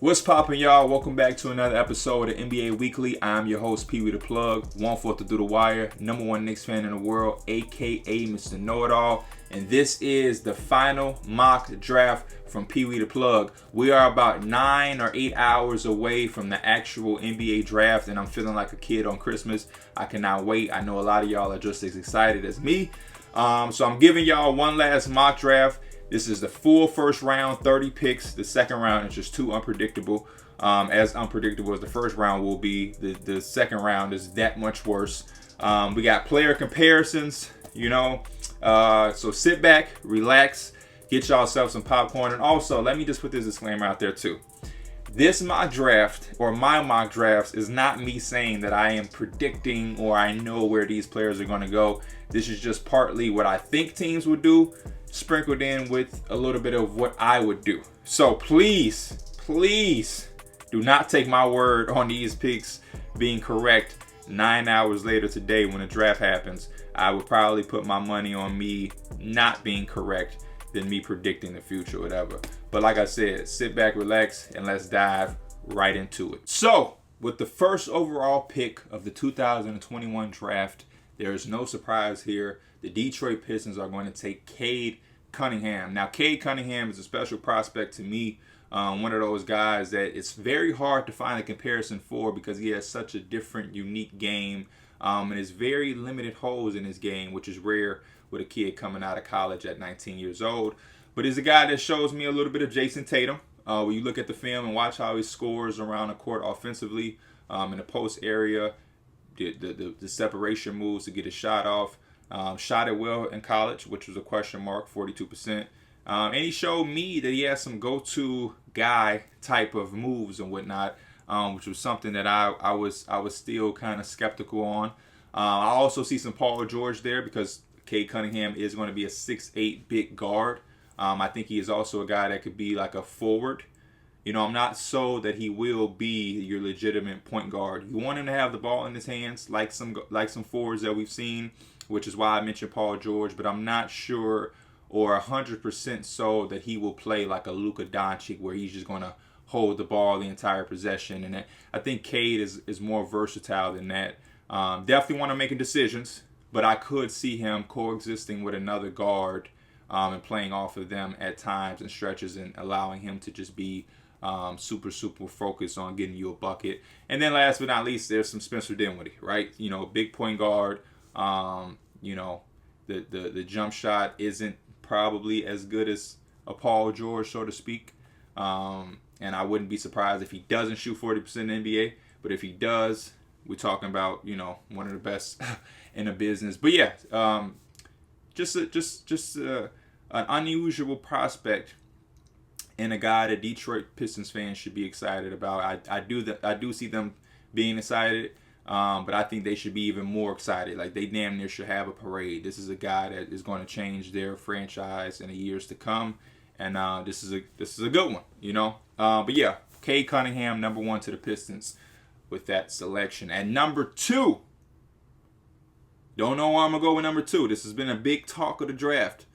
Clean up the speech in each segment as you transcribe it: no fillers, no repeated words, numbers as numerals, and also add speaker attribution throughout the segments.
Speaker 1: What's poppin', y'all? Welcome back to another episode of NBA Weekly. I'm your host, Pee Wee the Plug, 1/4 through the wire, number one Knicks fan in the world, aka Mr. Know-It-All. And this is the final mock draft from Pee Wee the Plug. We are about 9 or 8 hours away from the actual NBA draft, and I'm feeling like a kid on Christmas. I cannot wait. I know a lot of y'all are just as excited as me. So I'm giving y'all one last mock draft. This is the full first round, 30 picks. The second round is just too unpredictable. As unpredictable as the first round will be, the second round is that much worse. We got player comparisons, so sit back, relax, get yourself some popcorn. And also, let me just put this disclaimer out there too. This mock draft, or my mock drafts, is not me saying that I am predicting or I know where these players are going to go. This is just partly what I think teams would do, sprinkled in with a little bit of what I would do. So please do not take my word on these picks being correct 9 hours later today when the draft happens. I would probably put my money on me not being correct than me predicting the future or whatever. But like I said, sit back, relax, and let's dive right into it. So with the first overall pick of the 2021 draft, there is no surprise here. The Detroit Pistons are going to take Cade Cunningham. Now, Cade Cunningham is a special prospect to me. One of those guys that it's very hard to find a comparison for because he has such a different, unique game. And there's very limited holes in his game, which is rare with a kid coming out of college at 19 years old. But he's a guy that shows me a little bit of Jason Tatum. When you look at the film and watch how he scores around the court offensively, in the post area, the separation moves to get a shot off. Shot it well in college, which was a question mark, 42%. And he showed me that he has some go-to guy type of moves and whatnot, which was something that I was still kind of skeptical on. I also see some Paul George there because Cade Cunningham is going to be a 6'8" big guard. I think he is also a guy that could be like a forward. I'm not sold that he will be your legitimate point guard. You want him to have the ball in his hands, like some forwards that we've seen, which is why I mentioned Paul George. But I'm not sure or 100% sold that he will play like a Luka Doncic, where he's just going to hold the ball the entire possession. And I think Cade is more versatile than that. Definitely want to make decisions, but I could see him coexisting with another guard and playing off of them at times and stretches and allowing him to just be super focused on getting you a bucket. And then last but not least, there's some Spencer Dinwiddie, right? Big point guard. The jump shot isn't probably as good as a Paul George, so to speak. And I wouldn't be surprised if he doesn't shoot 40% in the NBA. But if he does, we're talking about, one of the best in the business. But yeah, just an unusual prospect and a guy that Detroit Pistons fans should be excited about. I do see them being excited, but I think they should be even more excited. Like, they damn near should have a parade. This is a guy that is going to change their franchise in the years to come, and this is a good one, But yeah, Cade Cunningham, number one to the Pistons with that selection. And number two, don't know where I'm gonna go with number two. This has been a big talk of the draft.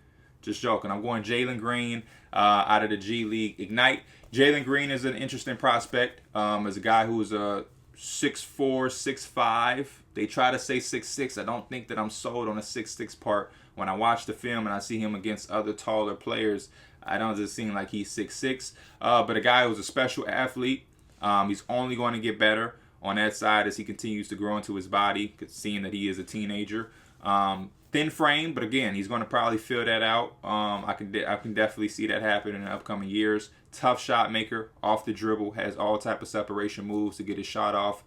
Speaker 1: Just joking. I'm going Jalen Greene out of the G League Ignite. Jalen Greene is an interesting prospect. As a guy who is a 6'4", 6'5". They try to say 6'6". I don't think that I'm sold on the 6'6" part. When I watch the film and I see him against other taller players, I don't just seem like he's 6'6". But a guy who's a special athlete. He's only going to get better on that side as he continues to grow into his body, seeing that he is a teenager. Thin frame, but again, he's going to probably fill that out. I can definitely see that happen in the upcoming years. Tough shot maker, off the dribble, has all type of separation moves to get his shot off.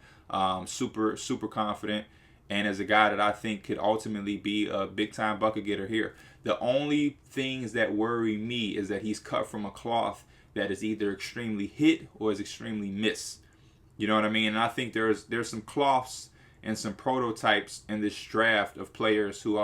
Speaker 1: Super confident, and as a guy that I think could ultimately be a big time bucket getter here. The only things that worry me is that he's cut from a cloth that is either extremely hit or is extremely miss. You know what I mean? And I think there's some cloths and some prototypes in this draft of players who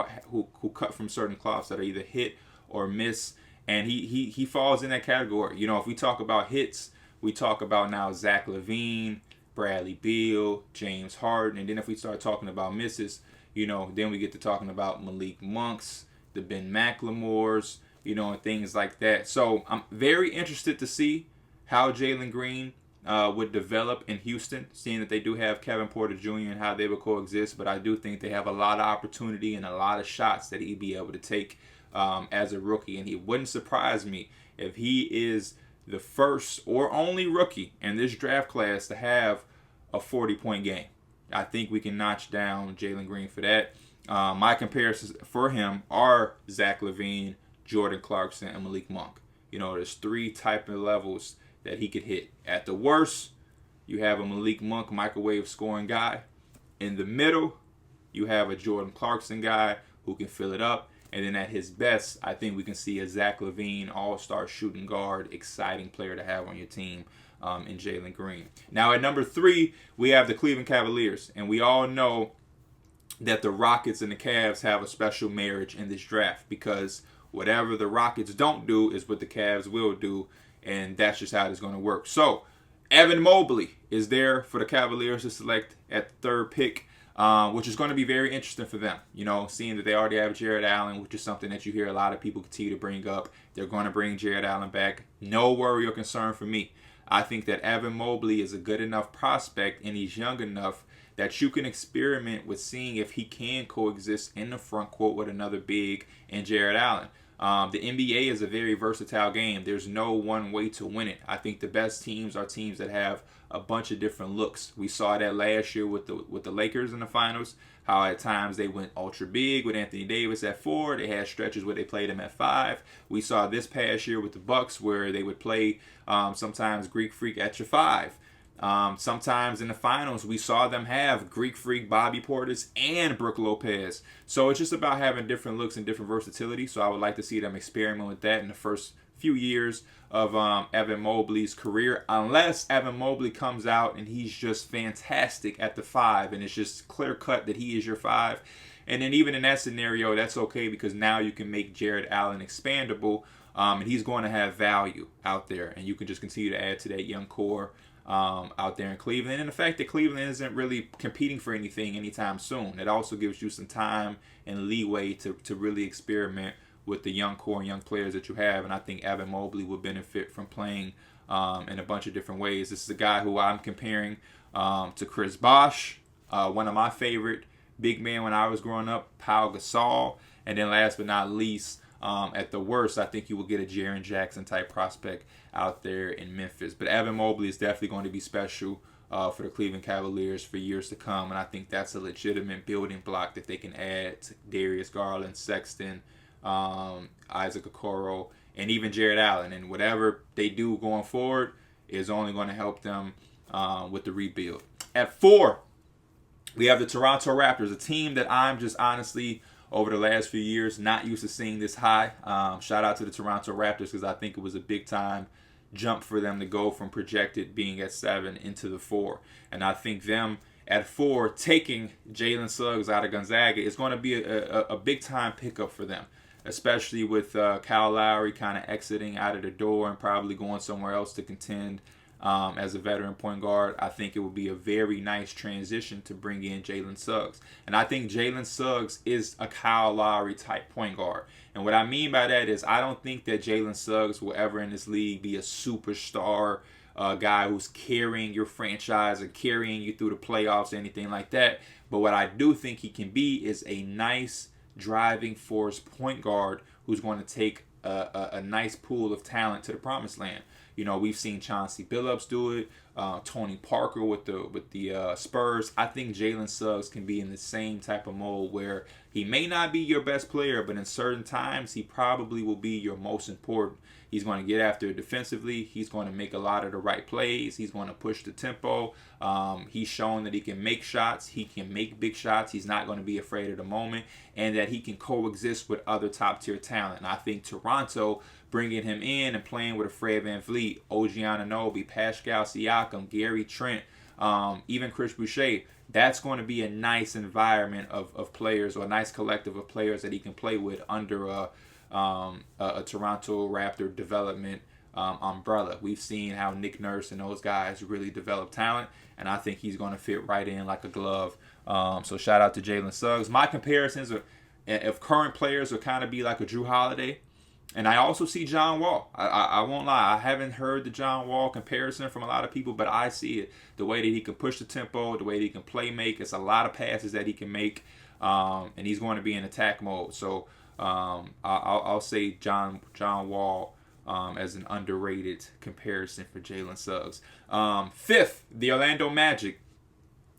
Speaker 1: cut from certain cloths that are either hit or miss, and he falls in that category. If we talk about hits, we talk about now Zach LaVine, Bradley Beal, James Harden, and then if we start talking about misses, then we get to talking about Malik Monk's, the Ben McLemores, and things like that. So I'm very interested to see how Jalen Green would develop in Houston, seeing that they do have Kevin Porter Jr. and how they would coexist. But I do think they have a lot of opportunity and a lot of shots that he'd be able to take as a rookie. And he wouldn't surprise me if he is the first or only rookie in this draft class to have a 40-point game. I think we can notch down Jalen Greene for that. My comparisons for him are Zach LaVine, Jordan Clarkson, and Malik Monk. There's 3 type of levels that he could hit. At the worst, you have a Malik Monk microwave scoring guy. In the middle, you have a Jordan Clarkson guy who can fill it up. And then at his best, I think we can see a Zach LaVine all-star shooting guard, exciting player to have on your team in Jalen Greene. Now at number 3, we have the Cleveland Cavaliers. And we all know that the Rockets and the Cavs have a special marriage in this draft, because whatever the Rockets don't do is what the Cavs will do, and that's just how it's going to work. So Evan Mobley is there for the Cavaliers to select at the 3rd pick, which is going to be very interesting for them. Seeing that they already have Jared Allen, which is something that you hear a lot of people continue to bring up. They're going to bring Jared Allen back. No worry or concern for me. I think that Evan Mobley is a good enough prospect, and he's young enough that you can experiment with seeing if he can coexist in the front court with another big and Jared Allen. The NBA is a very versatile game. There's no one way to win it. I think the best teams are teams that have a bunch of different looks. We saw that last year with the Lakers in the finals, how at times they went ultra big with Anthony Davis at 4. They had stretches where they played him at 5. We saw this past year with the Bucks where they would play sometimes Greek Freak at your 5. Sometimes in the finals, we saw them have Greek Freak, Bobby Portis, and Brook Lopez. So it's just about having different looks and different versatility. So I would like to see them experiment with that in the first few years of Evan Mobley's career, unless Evan Mobley comes out and he's just fantastic at the 5, and it's just clear cut that he is your 5. And then even in that scenario, that's okay, because now you can make Jared Allen expandable, and he's going to have value out there, and you can just continue to add to that young core out there in Cleveland. And the fact that Cleveland isn't really competing for anything anytime soon, it also gives you some time and leeway to really experiment with the young core and young players that you have. And I think Evan Mobley would benefit from playing in a bunch of different ways. This is a guy who I'm comparing to Chris Bosh, one of my favorite big men when I was growing up, Pau Gasol, and then last but not least, at the worst, I think you will get a Jaren Jackson type prospect out there in Memphis. But Evan Mobley is definitely going to be special for the Cleveland Cavaliers for years to come. And I think that's a legitimate building block that they can add to Darius Garland, Sexton, Isaac Okoro, and even Jared Allen. And whatever they do going forward is only going to help them with the rebuild. At 4, we have the Toronto Raptors, a team that I'm just honestly, over the last few years, not used to seeing this high. Shout out to the Toronto Raptors, because I think it was a big time jump for them to go from projected being at 7 into the 4. And I think them at 4 taking Jalen Suggs out of Gonzaga is going to be a big time pickup for them, especially with Kyle Lowry kind of exiting out of the door and probably going somewhere else to contend as a veteran point guard. I think it would be a very nice transition to bring in Jalen Suggs. And I think Jalen Suggs is a Kyle Lowry type point guard. And what I mean by that is I don't think that Jalen Suggs will ever in this league be a superstar guy who's carrying your franchise and carrying you through the playoffs or anything like that. But what I do think he can be is a nice driving force point guard who's going to take a nice pool of talent to the promised land. We've seen Chauncey Billups do it, Tony Parker with the Spurs. I think Jalen Suggs can be in the same type of mold where he may not be your best player, but in certain times he probably will be your most important. He's going to get after it defensively. He's going to make a lot of the right plays. He's going to push the tempo. He's shown that he can make shots. He can make big shots. He's not going to be afraid of the moment, and that he can coexist with other top-tier talent. And I think Toronto, bringing him in and playing with a Fred VanVleet, OG Anunoby, Pascal Siakam, Gary Trent, even Chris Boucher, that's going to be a nice environment of players, or a nice collective of players that he can play with under a Toronto Raptor development umbrella. We've seen how Nick Nurse and those guys really develop talent, and I think he's going to fit right in like a glove. So shout out to Jalen Suggs. My comparisons are, if current players will kind of be like a Drew Holiday, And I also see John Wall. I won't lie. I haven't heard the John Wall comparison from a lot of people, but I see it. The way that he can push the tempo, the way that he can play make. It's a lot of passes that he can make. And he's going to be in attack mode. So I'll say John Wall as an underrated comparison for Jalen Suggs. Fifth, the Orlando Magic.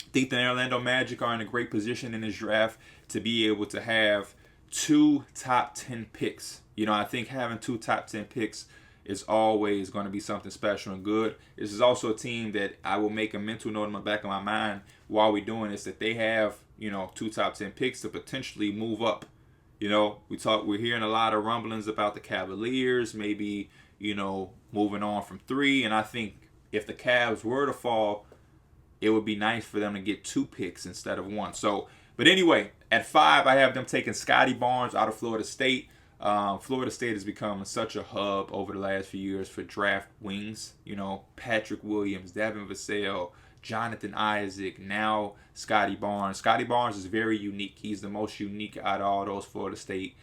Speaker 1: I think the Orlando Magic are in a great position in this draft to be able to have 2 top 10 picks. You know, I think having 2 top 10 picks is always going to be something special and good. This is also a team that I will make a mental note in the back of my mind while we're doing this, that they have, 2 top 10 picks to potentially move up. We're hearing a lot of rumblings about the Cavaliers, maybe, moving on from 3. And I think if the Cavs were to fall, it would be nice for them to get 2 picks instead of 1. So, but anyway, at 5, I have them taking Scotty Barnes out of Florida State. Florida State has become such a hub over the last few years for draft wings. Patrick Williams, Devin Vassell, Jonathan Isaac, now Scotty Barnes. Scotty Barnes is very unique. He's the most unique out of all those Florida State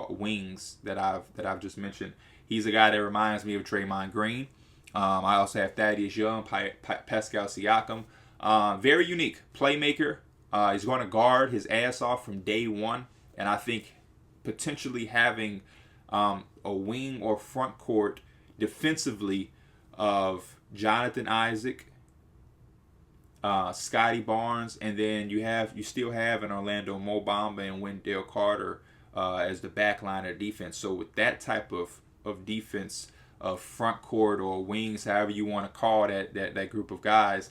Speaker 1: wings that I've just mentioned. He's a guy that reminds me of Draymond Green. I also have Thaddeus Young, Pascal Siakam. Very unique playmaker. He's going to guard his ass off from day one, and I think potentially having a wing or front court defensively of Jonathan Isaac, Scotty Barnes, and then you still have an Orlando Mo Bamba and Wendell Carter as the backline of defense. So with that type of defense, of front court or wings, however you want to call that group of guys,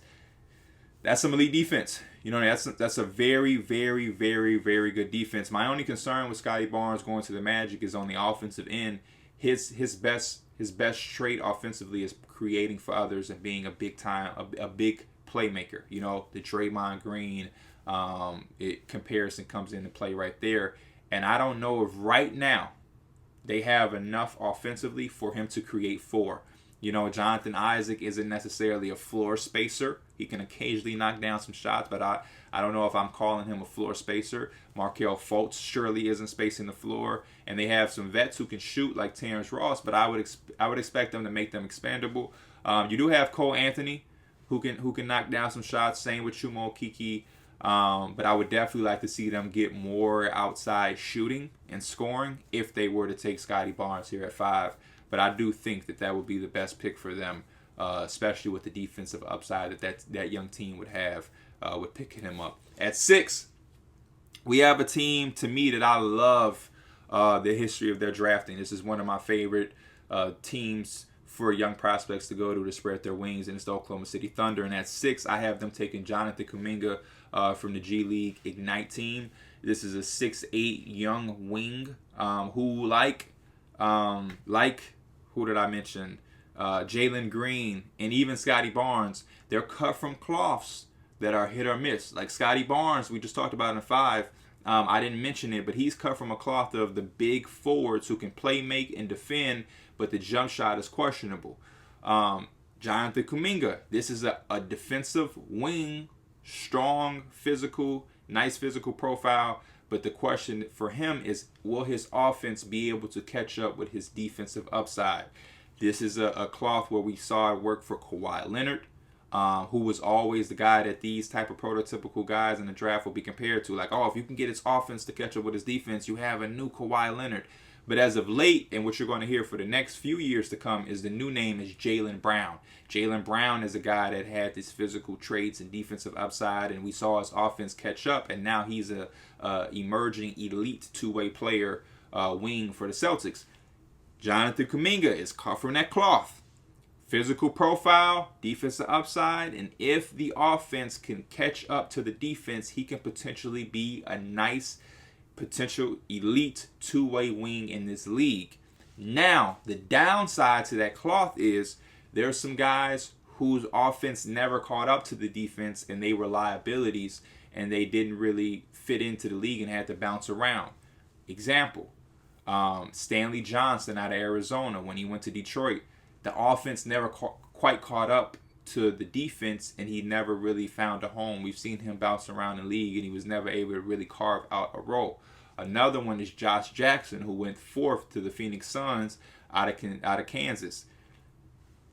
Speaker 1: that's some elite defense. That's a very, very, very, very good defense. My only concern with Scotty Barnes going to the Magic is on the offensive end. His best trait offensively is creating for others and being a big playmaker. The Draymond Green comparison comes into play right there. And I don't know if right now they have enough offensively for him to create 4. Jonathan Isaac isn't necessarily a floor spacer. He can occasionally knock down some shots, but I don't know if I'm calling him a floor spacer. Markelle Fultz surely isn't spacing the floor, and they have some vets who can shoot like Terrence Ross, but I would expect them to make them expandable. You do have Cole Anthony who can knock down some shots. Same with Chuma Okeke. But I would definitely like to see them get more outside shooting and scoring if they were to take Scotty Barnes here at 5. But I do think that would be the best pick for them, especially with the defensive upside that young team would have with picking him up. At 6, we have a team, to me, that I love the history of their drafting. This is one of my favorite teams for young prospects to go to spread their wings, and it's the Oklahoma City Thunder. And at 6, I have them taking Jonathan Kaminga from the G League Ignite team. This is a 6'8" young wing who who did I mention? Jalen Greene and even Scotty Barnes, they're cut from cloths that are hit or miss. Like Scotty Barnes, we just talked about in 5. I didn't mention it, but he's cut from a cloth of the big forwards who can play, make, and defend, but the jump shot is questionable. Jonathan Kaminga, this is a defensive wing, strong, physical, nice physical profile. But the question for him is, will his offense be able to catch up with his defensive upside? This is a cloth where we saw it work for Kawhi Leonard, who was always the guy that these type of prototypical guys in the draft will be compared to. Like, if you can get his offense to catch up with his defense, you have a new Kawhi Leonard. But as of late, and what you're going to hear for the next few years to come, is the new name is Jaylen Brown. Jaylen Brown is a guy that had these physical traits and defensive upside, and we saw his offense catch up, and now he's a emerging elite two-way player wing for the Celtics. Jonathan Kaminga is cut from that cloth. Physical profile, defensive upside, and if the offense can catch up to the defense, he can potentially be a nice potential elite two-way wing in this league. Now, the downside to that cloth is there are some guys whose offense never caught up to the defense and they were liabilities and they didn't really fit into the league and had to bounce around. Example, Stanley Johnson out of Arizona when he went to Detroit. The offense never quite caught up to the defense and he never really found a home. We've seen him bounce around the league and he was never able to really carve out a role. Another one is Josh Jackson, who went 4th to the Phoenix Suns out of Kansas.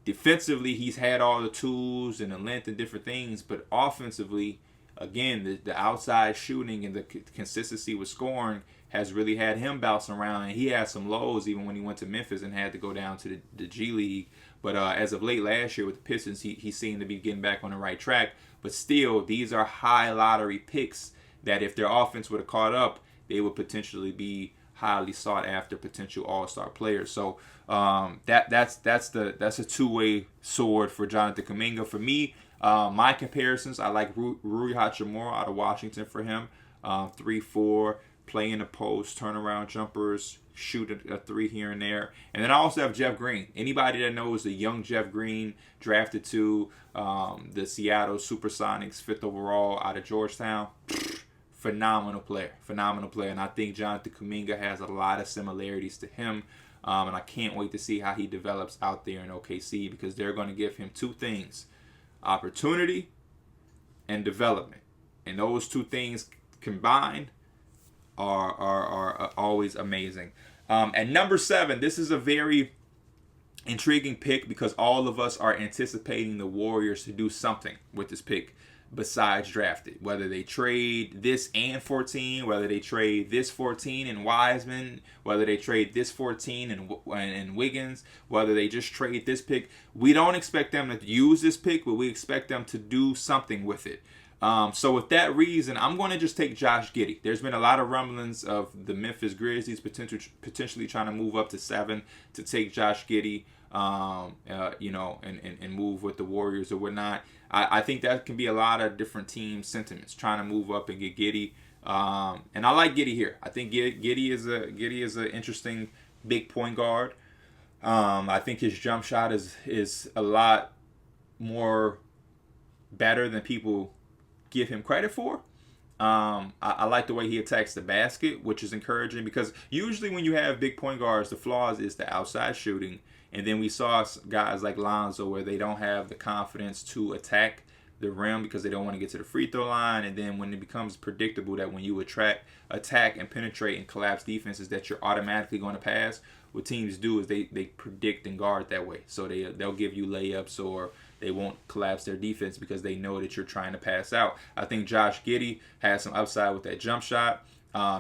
Speaker 1: Defensively, he's had all the tools and the length and different things, but offensively, again, the outside shooting and the consistency with scoring has really had him bouncing around. And he had some lows even when he went to Memphis and had to go down to the G League. But as of late last year with the Pistons, he seemed to be getting back on the right track. But still, these are high lottery picks that if their offense would have caught up, they would potentially be highly sought after potential all-star players. So that's a two-way sword for Jonathan Kaminga. For me, my comparisons, I like Rui Hachimura out of Washington for him. 3-4, play in the post, turnaround jumpers, shoot a 3 here and there. And then I also have Jeff Green. Anybody that knows the young Jeff Green, drafted to the Seattle Supersonics, 5th overall out of Georgetown, phenomenal player. And I think Jonathan Kaminga has a lot of similarities to him. And I can't wait to see how he develops out there in OKC, because they're going to give him 2 things: opportunity and development. And those 2 things combined are always amazing. At number 7, this is a very intriguing pick because all of us are anticipating the Warriors to do something with this pick besides draft it. Whether they trade this and 14, whether they trade this 14 and Wiseman, whether they trade this 14 and Wiggins, whether they just trade this pick. We don't expect them to use this pick, but we expect them to do something with it. So with that reason, I'm going to just take Josh Giddey. There's been a lot of rumblings of the Memphis Grizzlies potentially trying to move up to 7 to take Josh Giddey, and move with the Warriors or whatnot. I think that can be a lot of different team sentiments, trying to move up and get Giddey. And I like Giddey here. I think Giddey is an interesting big point guard. I think his jump shot is a lot more better than people give him credit for. I like the way he attacks the basket, which is encouraging, because usually when you have big point guards, the flaws is the outside shooting. And then we saw guys like Lonzo where they don't have the confidence to attack the rim because they don't want to get to the free throw line. And then when it becomes predictable that when you attack and penetrate and collapse defenses that you're automatically going to pass, what teams do is they predict and guard that way. So they'll give you layups, or they won't collapse their defense because they know that you're trying to pass out. I think Josh Giddey has some upside with that jump shot.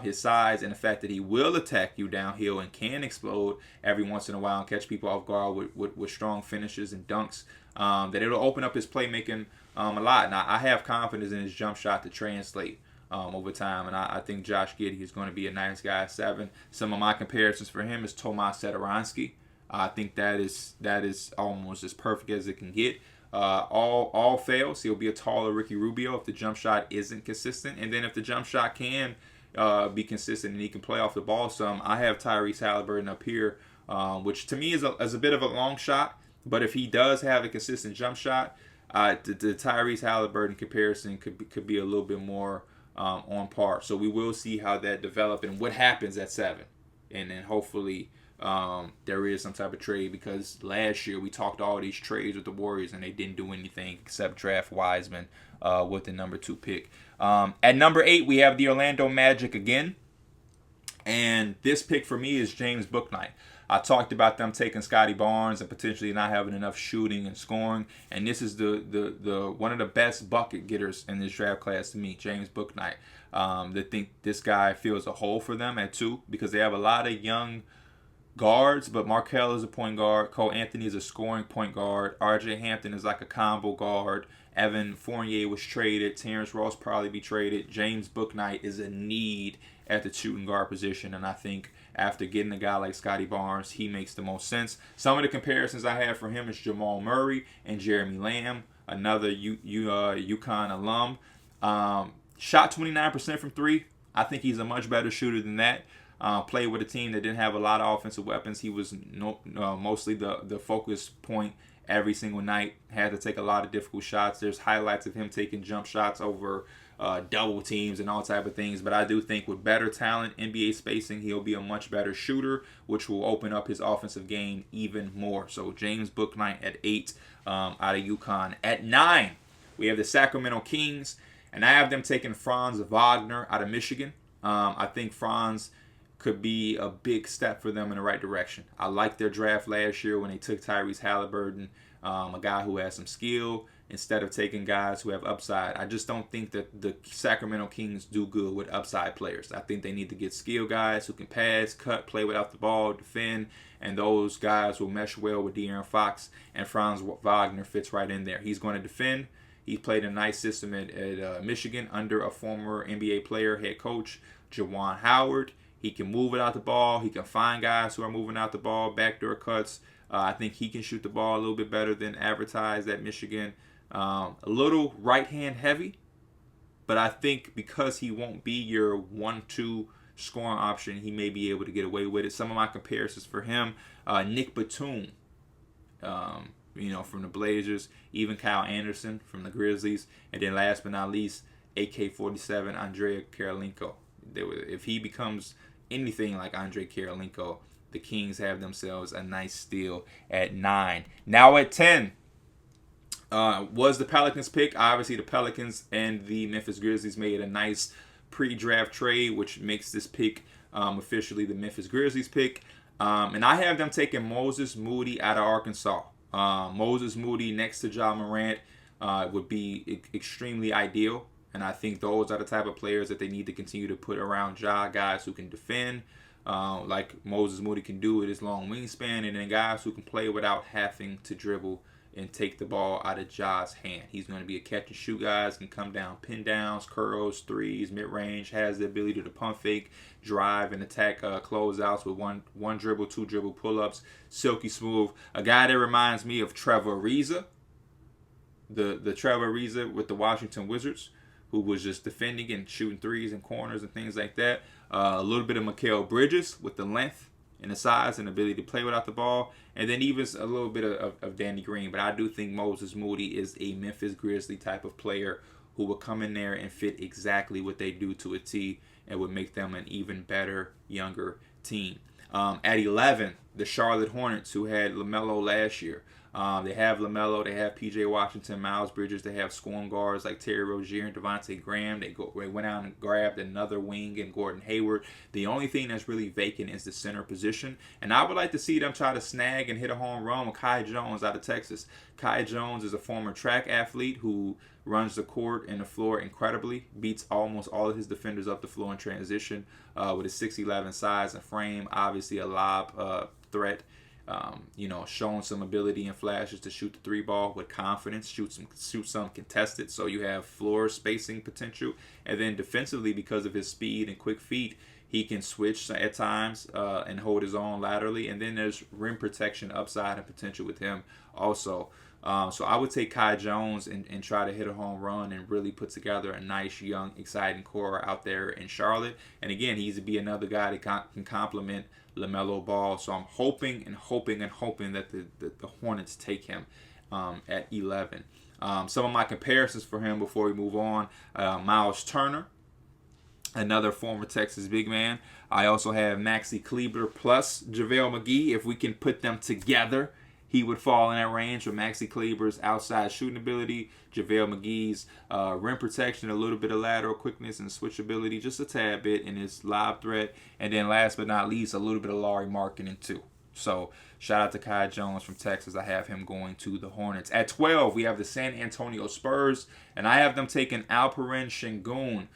Speaker 1: His size and the fact that he will attack you downhill and can explode every once in a while and catch people off guard with strong finishes and dunks, that it'll open up his playmaking a lot. And I have confidence in his jump shot to translate over time. And I think Josh Giddey is going to be a nice guy at 7. Some of my comparisons for him is Tomas Satoransky. I think that is almost as perfect as it can get. All fails, he'll be a taller Ricky Rubio if the jump shot isn't consistent. And then if the jump shot can be consistent and he can play off the ball some, I have Tyrese Halliburton up here, which to me is a bit of a long shot. But if he does have a consistent jump shot, the Tyrese Halliburton comparison could be a little bit more on par. So we will see how that develops and what happens at 7. And then hopefully there is some type of trade, because last year we talked all these trades with the Warriors and they didn't do anything except draft Wiseman with the number 2 pick. At number 8, we have the Orlando Magic again. And this pick for me is James Bouknight. I talked about them taking Scotty Barnes and potentially not having enough shooting and scoring. And this is the one of the best bucket getters in this draft class to me, James Bouknight. They think this guy fills a hole for them at 2 because they have a lot of young guards, but Markelle is a point guard. Cole Anthony is a scoring point guard. RJ Hampton is like a combo guard. Evan Fournier was traded. Terrence Ross probably be traded. James Bouknight is a need at the shooting guard position, and I think after getting a guy like Scotty Barnes, he makes the most sense. Some of the comparisons I have for him is Jamal Murray and Jeremy Lamb, another UConn alum. Shot 29% from 3. I think he's a much better shooter than that. Played with a team that didn't have a lot of offensive weapons. He was mostly the focus point every single night. Had to take a lot of difficult shots. There's highlights of him taking jump shots over double teams and all type of things. But I do think with better talent, NBA spacing, he'll be a much better shooter, which will open up his offensive game even more. So James Bouknight at 8 out of UConn. At 9, we have the Sacramento Kings, and I have them taking Franz Wagner out of Michigan. I think Franz could be a big step for them in the right direction. I liked their draft last year when they took Tyrese Halliburton, a guy who has some skill, instead of taking guys who have upside. I just don't think that the Sacramento Kings do good with upside players. I think they need to get skill guys who can pass, cut, play without the ball, defend, and those guys will mesh well with De'Aaron Fox, and Franz Wagner fits right in there. He's going to defend. He played a nice system at Michigan under a former NBA player, head coach, Juwan Howard. He can move without the ball. He can find guys who are moving out the ball, backdoor cuts. I think he can shoot the ball a little bit better than advertised at Michigan. A little right-hand heavy, but I think because he won't be your 1-2 scoring option, he may be able to get away with it. Some of my comparisons for him, Nick Batum, from the Blazers, even Kyle Anderson from the Grizzlies, and then last but not least, AK-47, Andrei Kirilenko. If he becomes anything like Andrei Kirilenko, the Kings have themselves a nice steal at 9. Now at 10 was the Pelicans pick. Obviously, the Pelicans and the Memphis Grizzlies made a nice pre-draft trade, which makes this pick officially the Memphis Grizzlies pick. And I have them taking Moses Moody out of Arkansas. Moses Moody next to Ja Morant would be extremely ideal. And I think those are the type of players that they need to continue to put around Ja, guys who can defend, like Moses Moody can do with his long wingspan, and then guys who can play without having to dribble and take the ball out of Ja's hand. He's going to be a catch and shoot guy, can come down, pin downs, curls, threes, mid-range, has the ability to pump fake, drive, and attack closeouts with one dribble, 2 dribble pull-ups, silky smooth. A guy that reminds me of Trevor Ariza, the Trevor Ariza with the Washington Wizards, who was just defending and shooting threes and corners and things like that. A little bit of Mikal Bridges with the length and the size and ability to play without the ball. And then even a little bit of Danny Green. But I do think Moses Moody is a Memphis Grizzly type of player who will come in there and fit exactly what they do to a T and would make them an even better, younger team. At 11, the Charlotte Hornets, who had LaMelo last year. They have LaMelo, they have P.J. Washington, Miles Bridges, they have scoring guards like Terry Rozier and Devontae Graham. They went out and grabbed another wing in Gordon Hayward. The only thing that's really vacant is the center position. And I would like to see them try to snag and hit a home run with Kai Jones out of Texas. Kai Jones is a former track athlete who runs the court and the floor incredibly, beats almost all of his defenders up the floor in transition with his 6'11 size and frame. Obviously a lob threat. Showing some ability and flashes to shoot the 3 ball with confidence, shoot some contested, so you have floor spacing potential. And then defensively, because of his speed and quick feet, he can switch at times and hold his own laterally. And then there's rim protection upside and potential with him also. So I would take Kai Jones and try to hit a home run and really put together a nice, young, exciting core out there in Charlotte. And again, he's to be another guy that can complement LaMelo Ball. So I'm hoping that the Hornets take him at 11. Some of my comparisons for him before we move on, Miles Turner, another former Texas big man. I also have Maxi Kleber plus JaVale McGee. If we can put them together, he would fall in that range with Maxi Kleber's outside shooting ability, JaVale McGee's rim protection, a little bit of lateral quickness and switchability, just a tad bit in his lob threat. And then last but not least, a little bit of Lauri Markkanen too. So shout out to Kai Jones from Texas. I have him going to the Hornets. At 12, we have the San Antonio Spurs, and I have them taking Alperin Shingoon.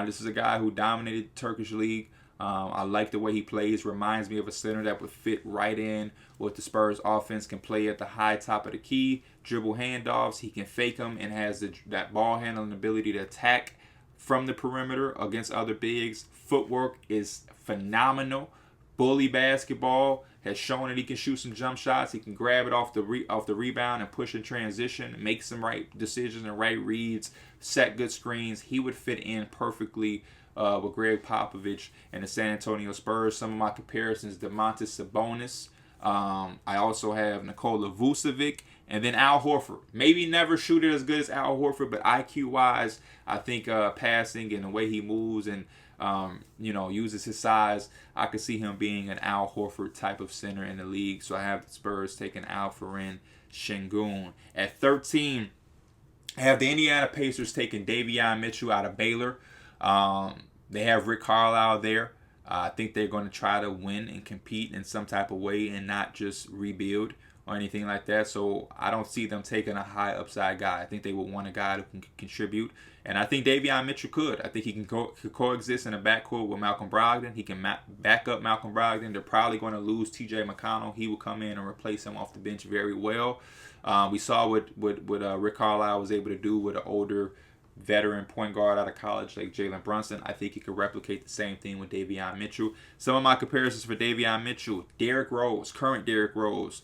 Speaker 1: This is a guy who dominated the Turkish league. I like the way he plays. Reminds me of a center that would fit right in with the Spurs offense. Can play at the high top of the key, dribble handoffs. He can fake them and has that ball handling ability to attack from the perimeter against other bigs. Footwork is phenomenal. Bully basketball. Has shown that he can shoot some jump shots. He can grab it off the rebound and push in transition, make some right decisions and right reads, set good screens. He would fit in perfectly with Greg Popovich and the San Antonio Spurs. Some of my comparisons, Domantas Sabonis. I also have Nikola Vucevic and then Al Horford. Maybe never shoot it as good as Al Horford, but IQ-wise, I think passing and the way he moves and uses his size, I could see him being an Al Horford type of center in the league. So I have the Spurs taking Alperin Shingoon. At 13, I have the Indiana Pacers taking Davion Mitchell out of Baylor. They have Rick Carlisle there. I think they're going to try to win and compete in some type of way and not just rebuild or anything like that. So I don't see them taking a high upside guy. I think they would want a guy who can contribute. And I think Davion Mitchell could. I think he can coexist in a backcourt with Malcolm Brogdon. He can back up Malcolm Brogdon. They're probably going to lose T.J. McConnell. He will come in and replace him off the bench very well. We saw what Rick Carlisle was able to do with an older veteran point guard out of college like Jalen Brunson. I think he could replicate the same thing with Davion Mitchell. Some of my comparisons for Davion Mitchell: Derrick Rose, current Derrick Rose,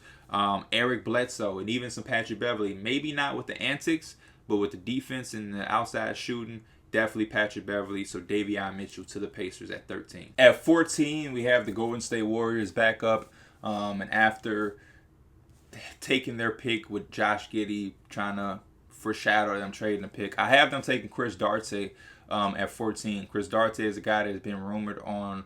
Speaker 1: Eric Bledsoe, and even some Patrick Beverley. Maybe not with the antics, but with the defense and the outside shooting, definitely Patrick Beverley. So Davion Mitchell to the Pacers at 13. At 14, we have the Golden State Warriors back up, and after taking their pick with Josh Giddey, trying to foreshadow them trading a pick, I have them taking Chris Duarte at 14. Chris Duarte is a guy that has been rumored on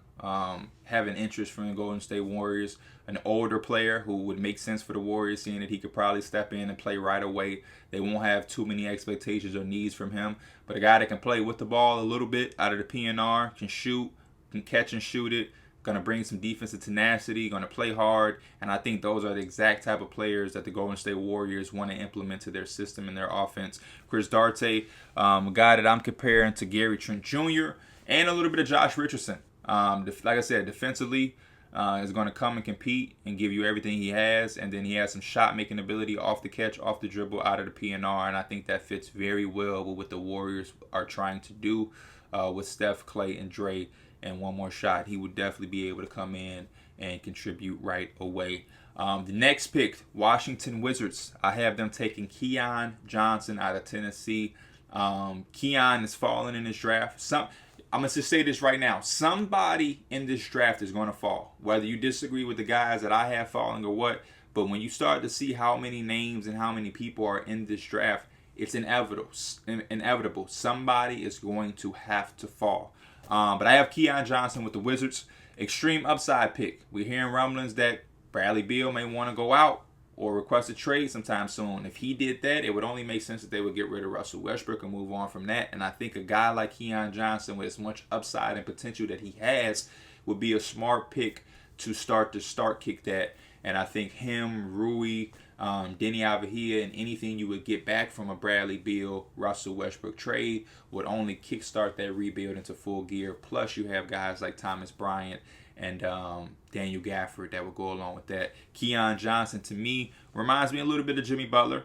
Speaker 1: having interest from the Golden State Warriors, an older player who would make sense for the Warriors, seeing that he could probably step in and play right away. They won't have too many expectations or needs from him, but a guy that can play with the ball a little bit out of the PNR, can shoot, can catch and shoot it, going to bring some defensive tenacity, going to play hard, and I think those are the exact type of players that the Golden State Warriors want to implement to their system and their offense. Chris Duarte, a guy that I'm comparing to Gary Trent Jr. and a little bit of Josh Richardson. Like I said, defensively, is going to come and compete and give you everything he has, and then he has some shot-making ability off the catch, off the dribble, out of the PNR, and I think that fits very well with what the Warriors are trying to do with Steph, Clay, and Dre. And one more shot, he would definitely be able to come in and contribute right away. The next pick, Washington Wizards. I have them taking Keon Johnson out of Tennessee. Keon is falling in this draft. I'm going to just say this right now. Somebody in this draft is going to fall. Whether you disagree with the guys that I have falling or what, but when you start to see how many names and how many people are in this draft, it's inevitable. Somebody is going to have to fall. But I have Keon Johnson with the Wizards. Extreme upside pick. We're hearing rumblings that Bradley Beal may want to go out or request a trade sometime soon. If he did that, it would only make sense that they would get rid of Russell Westbrook and move on from that. And I think a guy like Keon Johnson, with as much upside and potential that he has, would be a smart pick to start kick that. And I think him, Rui, Denny Avdija, and anything you would get back from a Bradley Beal, Russell Westbrook trade would only kickstart that rebuild into full gear. Plus, you have guys like Thomas Bryant and Daniel Gafford that would go along with that. Keon Johnson, to me, reminds me a little bit of Jimmy Butler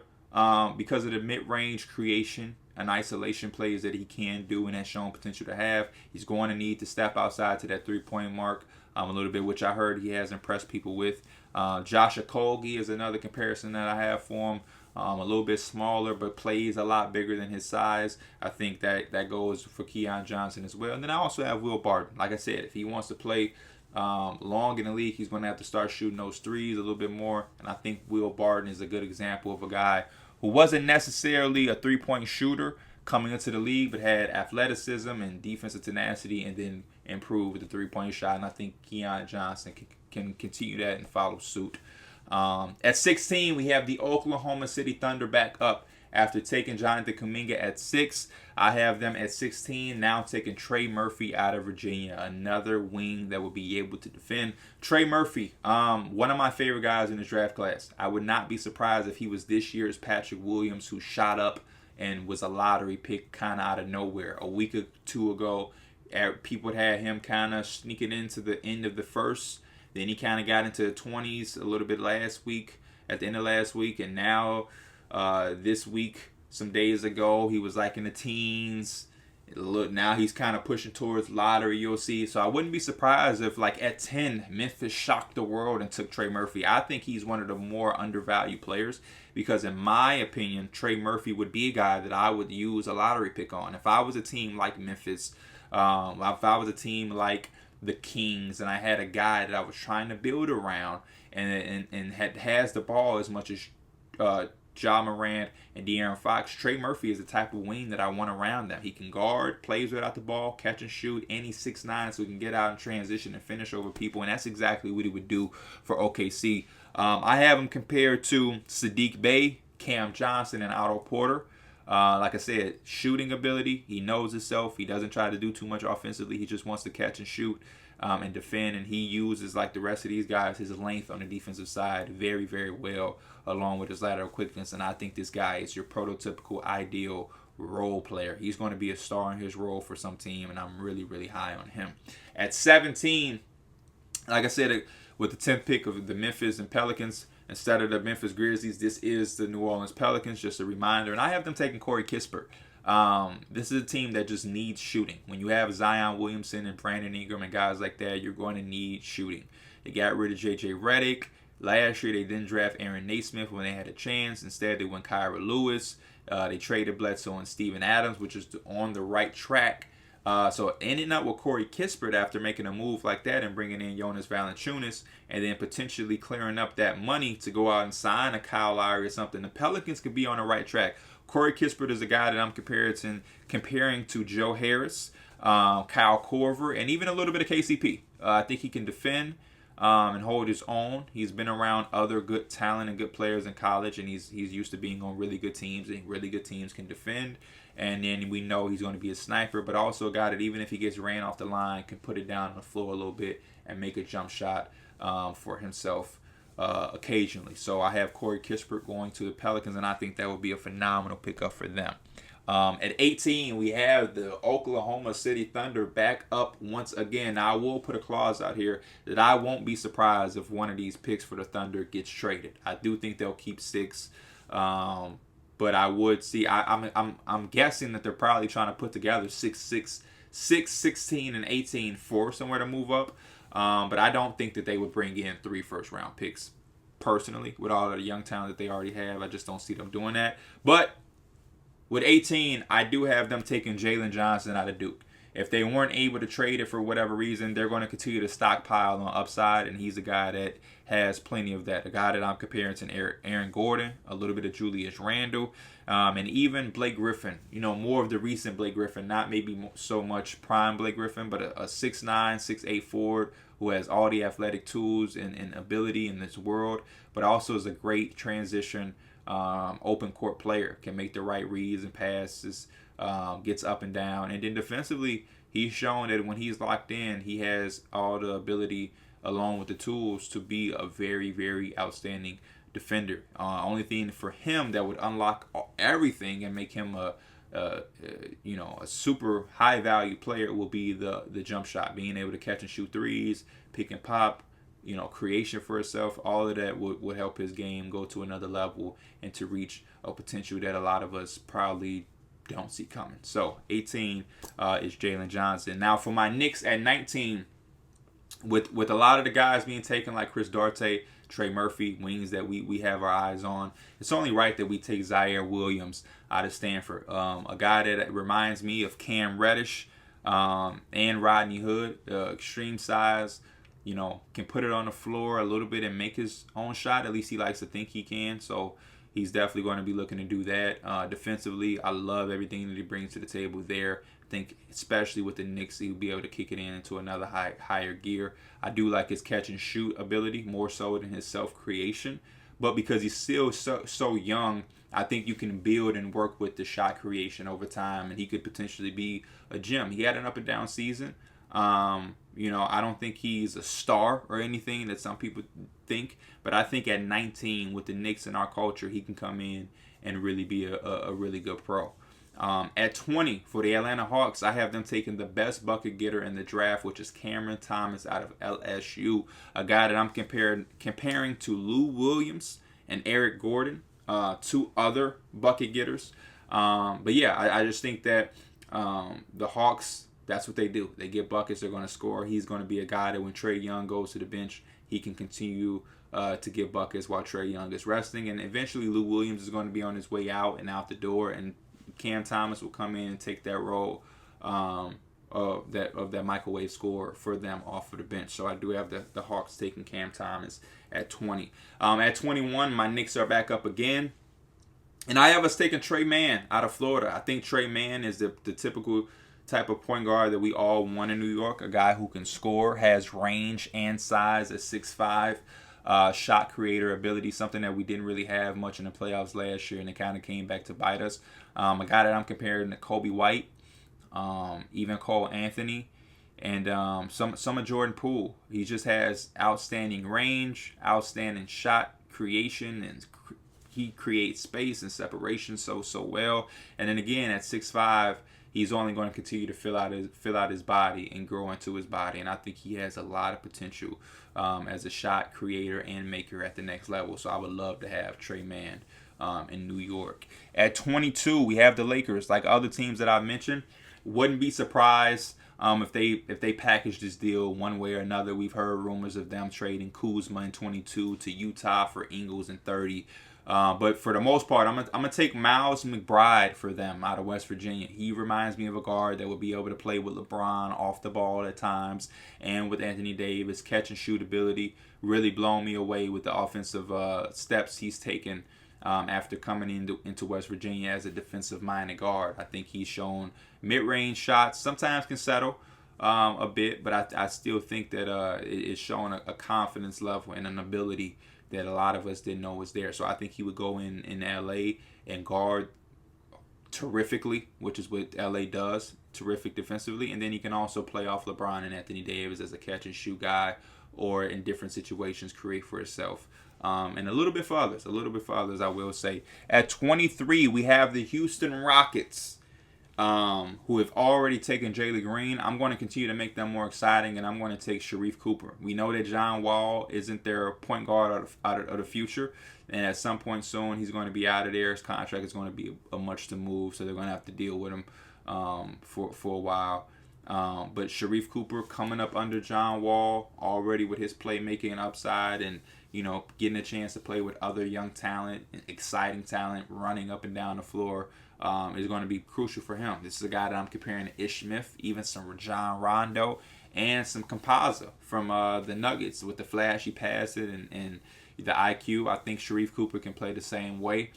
Speaker 1: because of the mid-range creation and isolation plays that he can do and has shown potential to have. He's going to need to step outside to that three-point mark a little bit, which I heard he has impressed people with. Josh Okogie is another comparison that I have for him. A little bit smaller, but plays a lot bigger than his size. I think that goes for Keon Johnson as well. And then I also have Will Barton. Like I said, if he wants to play long in the league, he's going to have to start shooting those threes a little bit more. And I think Will Barton is a good example of a guy who wasn't necessarily a three-point shooter coming into the league, but had athleticism and defensive tenacity, and then improved with the three-point shot. And I think Keon Johnson can continue that and follow suit. At 16, we have the Oklahoma City Thunder back up after taking Jonathan Kaminga at 6. I have them at 16, now taking Trey Murphy out of Virginia, another wing that will be able to defend. Trey Murphy, one of my favorite guys in this draft class. I would not be surprised if he was this year's Patrick Williams, who shot up and was a lottery pick kind of out of nowhere. A week or two ago, people had him kind of sneaking into the end of the first. Then he kind of got into the 20s a little bit at the end of last week. And now this week, some days ago, he was like in the teens. Look, now he's kind of pushing towards lottery, you'll see. So I wouldn't be surprised if, like, at 10, Memphis shocked the world and took Trey Murphy. I think he's one of the more undervalued players because, in my opinion, Trey Murphy would be a guy that I would use a lottery pick on. If I was a team like Memphis, if I was a team like the Kings, and I had a guy that I was trying to build around and has the ball as much as Ja Morant and De'Aaron Fox, Trey Murphy is the type of wing that I want around them. He can guard, plays without the ball, catch and shoot, and he's 6'9", so he can get out and transition and finish over people, and that's exactly what he would do for OKC. I have him compared to Sadiq Bey, Cam Johnson, and Otto Porter. Like I said, shooting ability. He knows himself. He doesn't try to do too much offensively. He just wants to catch and shoot and defend. And he uses, like the rest of these guys, his length on the defensive side very, very well, along with his lateral quickness. And I think this guy is your prototypical ideal role player. He's going to be a star in his role for some team, and I'm really, really high on him. At 17, like I said, with the 10th pick of the Memphis and Pelicans, instead of the Memphis Grizzlies, this is the New Orleans Pelicans, just a reminder. And I have them taking Corey Kispert. This is a team that just needs shooting. When you have Zion Williamson and Brandon Ingram and guys like that, you're going to need shooting. They got rid of J.J. Redick. Last year, they didn't draft Aaron Naismith when they had a chance. Instead, they went Kyra Lewis. They traded Bledsoe and Steven Adams, which is on the right track. So ending up with Corey Kispert after making a move like that and bringing in Jonas Valanciunas and then potentially clearing up that money to go out and sign a Kyle Lowry or something, the Pelicans could be on the right track. Corey Kispert is a guy that I'm comparing to Joe Harris, Kyle Korver, and even a little bit of KCP. I think he can defend and hold his own. He's been around other good talent and good players in college, and he's used to being on really good teams, and really good teams can defend. And then we know he's going to be a sniper, but also a guy that even if he gets ran off the line, can put it down on the floor a little bit and make a jump shot for himself occasionally. So I have Corey Kispert going to the Pelicans, and I think that would be a phenomenal pickup for them. At 18, we have the Oklahoma City Thunder back up once again. Now, I will put a clause out here that I won't be surprised if one of these picks for the Thunder gets traded. I do think they'll keep 6. But I would see. I'm guessing that they're probably trying to put together 6, 16, and 18 for somewhere to move up. But I don't think that they would bring in 3 first-round picks. Personally, with all of the young talent that they already have, I just don't see them doing that. But with 18, I do have them taking Jalen Johnson out of Duke. If they weren't able to trade it for whatever reason, they're going to continue to stockpile on upside, and he's a guy that has plenty of that. A guy that I'm comparing to Aaron Gordon, a little bit of Julius Randle, and even Blake Griffin. You know, more of the recent Blake Griffin, not maybe so much prime Blake Griffin, but a 6'9", 6'8" forward who has all the athletic tools and ability in this world, but also is a great transition open court player, can make the right reads and passes, gets up and down. And then defensively, he's shown that when he's locked in, he has all the ability along with the tools to be a very, very outstanding defender. Only thing for him that would unlock everything and make him a super high value player will be the jump shot, being able to catch and shoot threes, pick and pop, creation for himself. All of that would help his game go to another level and to reach a potential that a lot of us probably don't see coming. So 18 is Jalen Johnson. Now for my Knicks at 19, with a lot of the guys being taken like Chris Duarte, Trey Murphy, wings that we have our eyes on, it's only right that we take Zaire Williams out of Stanford. A guy that reminds me of Cam Reddish and Rodney Hood, extreme size, can put it on the floor a little bit and make his own shot. At least he likes to think he can. So he's definitely going to be looking to do that. Defensively, I love everything that he brings to the table there. I think especially with the Knicks, he'll be able to kick it into another higher gear. I do like his catch and shoot ability more so than his self-creation. But because he's still so young, I think you can build and work with the shot creation over time, and he could potentially be a gem. He had an up and down season. I don't think he's a star or anything that some people think, but I think at 19 with the Knicks in our culture, he can come in and really be a really good pro. At 20 for the Atlanta Hawks, I have them taking the best bucket getter in the draft, which is Cameron Thomas out of LSU, a guy that I'm comparing to Lou Williams and Eric Gordon, 2 other bucket getters. But yeah, I just think that the Hawks, that's what they do. They get buckets, they're going to score. He's going to be a guy that when Trae Young goes to the bench, he can continue to get buckets while Trae Young is resting. And eventually Lou Williams is going to be on his way out and out the door, and Cam Thomas will come in and take that role of that microwave scorer for them off of the bench. So I do have the Hawks taking Cam Thomas at 20. At 21, my Knicks are back up again. And I have us taking Trey Mann out of Florida. I think Trey Mann is the typical type of point guard that we all want in New York. A guy who can score, has range and size at 6'5". shot creator ability, something that we didn't really have much in the playoffs last year, and it kind of came back to bite us. A guy that I'm comparing to Kobe White, even Cole Anthony, and some of Jordan Poole. He just has outstanding range, outstanding shot creation, and he creates space and separation so well. And then again at 6'5", he's only going to continue to fill out his body and grow into his body. And I think he has a lot of potential as a shot creator and maker at the next level. So I would love to have Tre Mann in New York. At 22, we have the Lakers. Like other teams that I've mentioned, wouldn't be surprised if they package this deal one way or another. We've heard rumors of them trading Kuzma in 22 to Utah for Ingles in 30. But for the most part, I'm gonna take Miles McBride for them out of West Virginia. He reminds me of a guard that would be able to play with LeBron off the ball at times, and with Anthony Davis, catch and shoot ability. Really blown me away with the offensive steps he's taken after coming into West Virginia as a defensive-minded guard. I think he's shown mid-range shots. Sometimes can settle a bit, but I still think that it's showing a confidence level and an ability that a lot of us didn't know was there. So I think he would go in LA and guard terrifically, which is what LA does, terrific defensively. And then he can also play off LeBron and Anthony Davis as a catch and shoot guy, or in different situations create for himself. And a little bit for others, I will say. At 23, we have the Houston Rockets, who have already taken Jalen Greene. I'm going to continue to make them more exciting, and I'm going to take Sharife Cooper. We know that John Wall isn't their point guard out of the future, and at some point soon he's going to be out of there. His contract is going to be a much to move, so they're going to have to deal with him for a while. But Sharife Cooper coming up under John Wall already with his playmaking and upside, and getting a chance to play with other young talent, exciting talent, running up and down the floor. Is going to be crucial for him. This is a guy that I'm comparing to Ish Smith, even some Rajon Rondo, and some Campazzo from the Nuggets with the flashy passing and the IQ. I think Sharife Cooper can play the same way.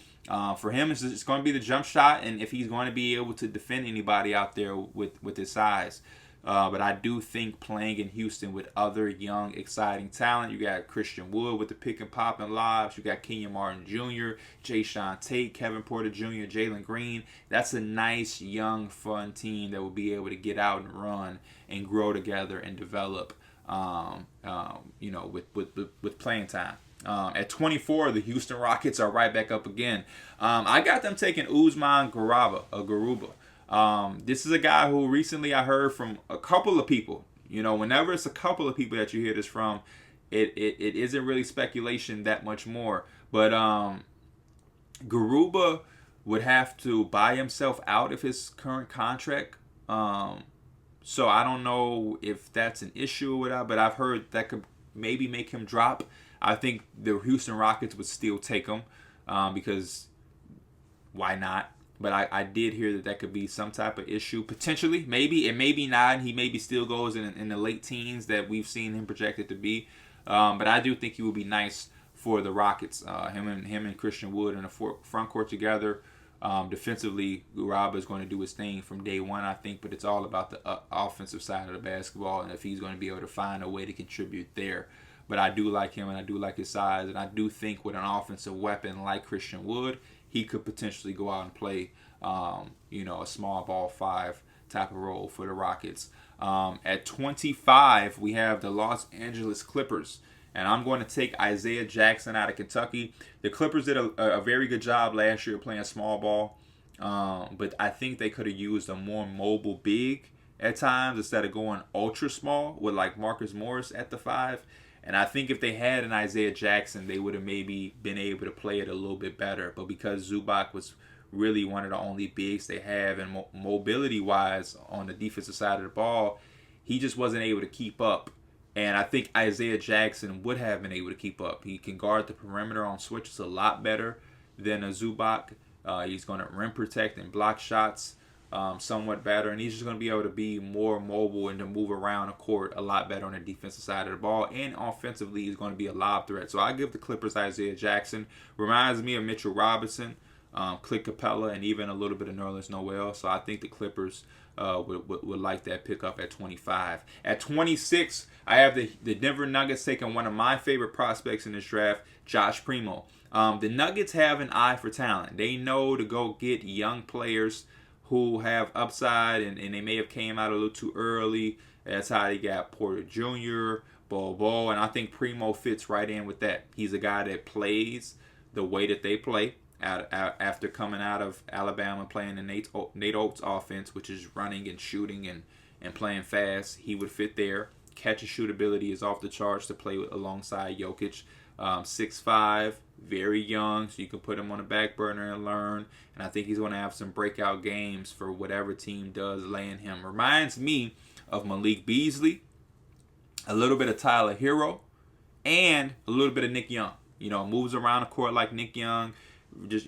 Speaker 1: For him, it's going to be the jump shot, and if he's going to be able to defend anybody out there with his size. But I do think playing in Houston with other young, exciting talent. You got Christian Wood with the pick and pop and lobs. You got Kenyon Martin Jr., Jayshawn Tate, Kevin Porter Jr., Jalen Green. That's a nice, young, fun team that will be able to get out and run and grow together and develop, with playing time. At 24, the Houston Rockets are right back up again. I got them taking Usman Garuba. This is a guy who recently I heard from a couple of people. Whenever it's a couple of people that you hear this from, it isn't really speculation that much more. But Garuba would have to buy himself out of his current contract. So I don't know if that's an issue or whatever, but I've heard that could maybe make him drop. I think the Houston Rockets would still take him because why not? But I did hear that could be some type of issue. Potentially, maybe, and maybe not. And he maybe still goes in the late teens that we've seen him projected to be. But I do think he would be nice for the Rockets. Him and Christian Wood in the front court together. Defensively, Garuba is going to do his thing from day one, I think. But it's all about the offensive side of the basketball, and if he's going to be able to find a way to contribute there. But I do like him, and I do like his size. And I do think with an offensive weapon like Christian Wood, he could potentially go out and play, a small ball 5 type of role for the Rockets. At 25, we have the Los Angeles Clippers. And I'm going to take Isaiah Jackson out of Kentucky. The Clippers did a very good job last year playing small ball. But I think they could have used a more mobile big at times instead of going ultra small with like Marcus Morris at the 5. And I think if they had an Isaiah Jackson, they would have maybe been able to play it a little bit better. But because Zubac was really one of the only bigs they have, and mobility-wise on the defensive side of the ball, he just wasn't able to keep up. And I think Isaiah Jackson would have been able to keep up. He can guard the perimeter on switches a lot better than a Zubac. He's going to rim protect and block shots somewhat better, and he's just going to be able to be more mobile and to move around the court a lot better on the defensive side of the ball, and offensively he's going to be a lob threat. So I give the Clippers Isaiah Jackson. Reminds me of Mitchell Robinson Clint Capella, and even a little bit of Nerlens Noel. So I think the Clippers would like that pickup at 25. At 26, I have the Denver Nuggets taking one of my favorite prospects in this draft, Josh Primo. The Nuggets have an eye for talent. They know to go get young players who have upside, and they may have came out a little too early. That's how they got Porter Jr., Bol, and I think Primo fits right in with that. He's a guy that plays the way that they play after coming out of Alabama, playing the Nate Oates offense, which is running and shooting and playing fast. He would fit there. Catch and shoot ability is off the charts to play alongside Jokic. 6'5", very young, so you can put him on the back burner and learn. And I think he's going to have some breakout games for whatever team does land him. Reminds me of Malik Beasley, a little bit of Tyler Hero, and a little bit of Nick Young. Moves around the court like Nick Young. Just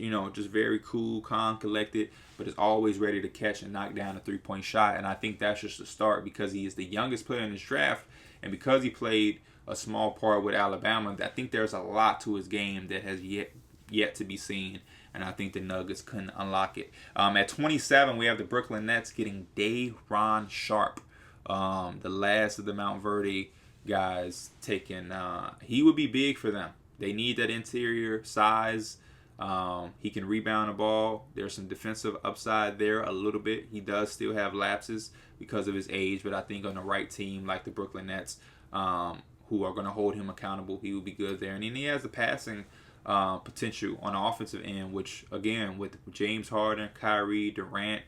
Speaker 1: very cool, calm, collected, but is always ready to catch and knock down a three-point shot. And I think that's just a start because he is the youngest player in this draft, and because he played a small part with Alabama, I think there's a lot to his game that has yet to be seen, and I think the Nuggets couldn't unlock it. At 27, we have the Brooklyn Nets getting Day'Ron Sharpe, the last of the Mount Verde guys taken. He would be big for them. They need that interior size. He can rebound the ball. There's some defensive upside there a little bit. He does still have lapses because of his age, but I think on the right team like the Brooklyn Nets, who are going to hold him accountable, he will be good there. And then he has the passing potential on the offensive end, which, again, with James Harden, Kyrie, Durant,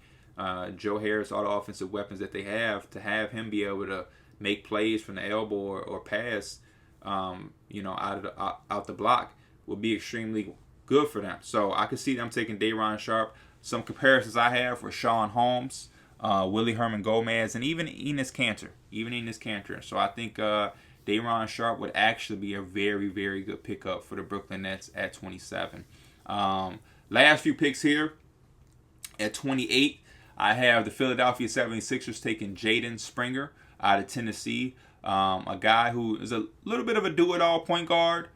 Speaker 1: Joe Harris, all the offensive weapons that they have, to have him be able to make plays from the elbow or pass, out the block will be extremely good for them. So I could see them taking Day'Ron Sharpe. Some comparisons I have for Sean Holmes, Willie Herman Gomez, and even Enes Kanter. So I think Day'Ron Sharpe would actually be a very, very good pickup for the Brooklyn Nets at 27. Last few picks here. At 28, I have the Philadelphia 76ers taking Jaden Springer out of Tennessee. A guy who is a little bit of a do-it-all point guard.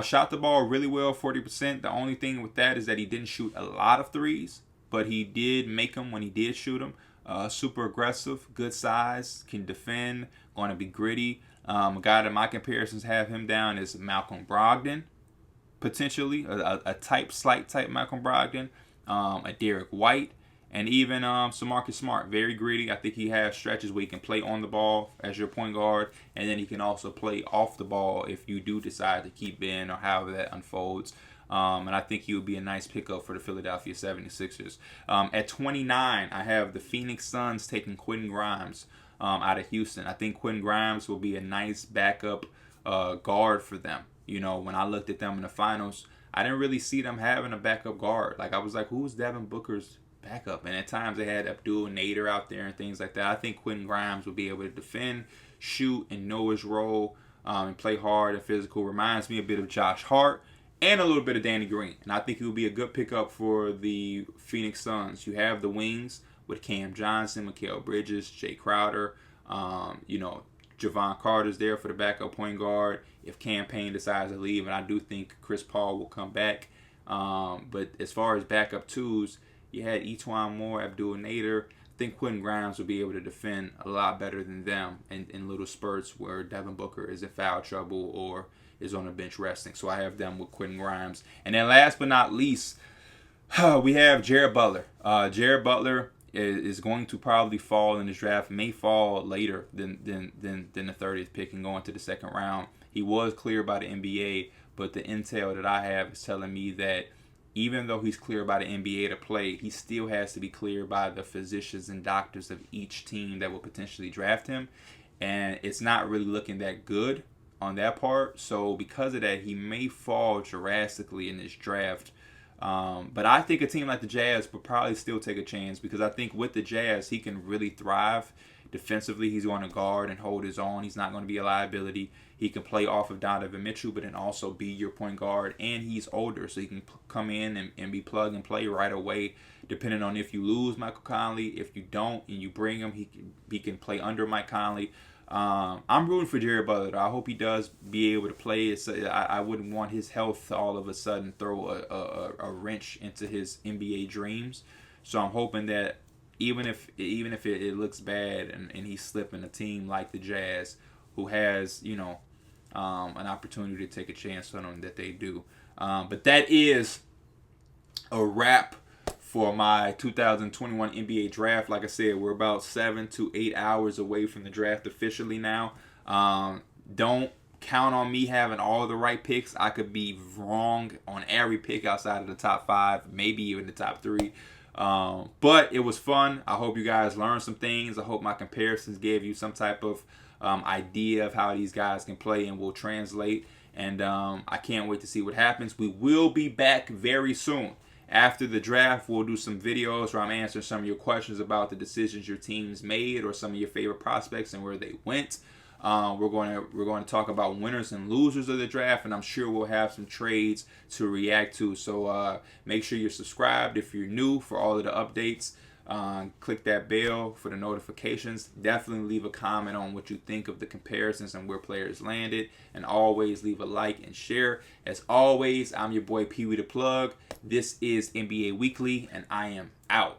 Speaker 1: Shot the ball really well, 40%. The only thing with that is that he didn't shoot a lot of threes, but he did make them when he did shoot them. Super aggressive, good size, can defend, going to be gritty. A guy that my comparisons have him down is Malcolm Brogdon, potentially, a slight type Malcolm Brogdon, a Derek White, and even some Marcus Smart. Very gritty. I think he has stretches where he can play on the ball as your point guard, and then he can also play off the ball if you do decide to keep in or however that unfolds. And I think he would be a nice pickup for the Philadelphia 76ers. At 29, I have the Phoenix Suns taking Quintin Grimes out of Houston. I think Quintin Grimes will be a nice backup guard for them. When I looked at them in the finals, I didn't really see them having a backup guard. I was like, who's Devin Booker's backup? And at times they had Abdul Nader out there and things like that. I think Quintin Grimes will be able to defend, shoot, and know his role, and play hard and physical. Reminds me a bit of Josh Hart and a little bit of Danny Green. And I think he will be a good pickup for the Phoenix Suns. You have the wings with Cam Johnson, Mikal Bridges, Jay Crowder. Javon Carter's there for the backup point guard if Cam Payne decides to leave. And I do think Chris Paul will come back. But as far as backup twos, you had Etuan Moore, Abdul Nader. I think Quintin Grimes will be able to defend a lot better than them in little spurts where Devin Booker is in foul trouble or is on the bench resting. So I have them with Quintin Grimes. And then last but not least, we have Jared Butler. Jared Butler is going to probably fall in this draft, may fall later than the 30th pick and go into the second round. He was cleared by the NBA, but the intel that I have is telling me that even though he's cleared by the NBA to play, he still has to be cleared by the physicians and doctors of each team that will potentially draft him. And it's not really looking that good on that part. So because of that, he may fall drastically in this draft. But I think a team like the Jazz would probably still take a chance because I think with the Jazz, he can really thrive defensively. He's going to guard and hold his own. He's not going to be a liability. He can play off of Donovan Mitchell, but then also be your point guard. And he's older, so he can come in and be plug and play right away, depending on if you lose Michael Conley. If you don't and you bring him, he can play under Mike Conley. I'm rooting for Jared Butler. I hope he does be able to play. I wouldn't want his health to all of a sudden throw a wrench into his NBA dreams. So I'm hoping that even if it looks bad and he's slipping a team like the Jazz, who has an opportunity to take a chance on them, that they do. But that is a wrap for my 2021 NBA draft. Like I said, we're about 7 to 8 hours away from the draft officially now. Don't count on me having all the right picks. I could be wrong on every pick outside of the top 5, maybe even the top 3. But it was fun. I hope you guys learned some things. I hope my comparisons gave you some type of idea of how these guys can play and will translate. And I can't wait to see what happens. We will be back very soon. After the draft, we'll do some videos where I'm answering some of your questions about the decisions your teams made or some of your favorite prospects and where they went. We're going to talk about winners and losers of the draft, and I'm sure we'll have some trades to react to. So make sure you're subscribed if you're new for all of the updates. Click that bell for the notifications. Definitely leave a comment on what you think of the comparisons and where players landed. And always leave a like and share. As always, I'm your boy Pee Wee the Plug. This is NBA Weekly, and I am out.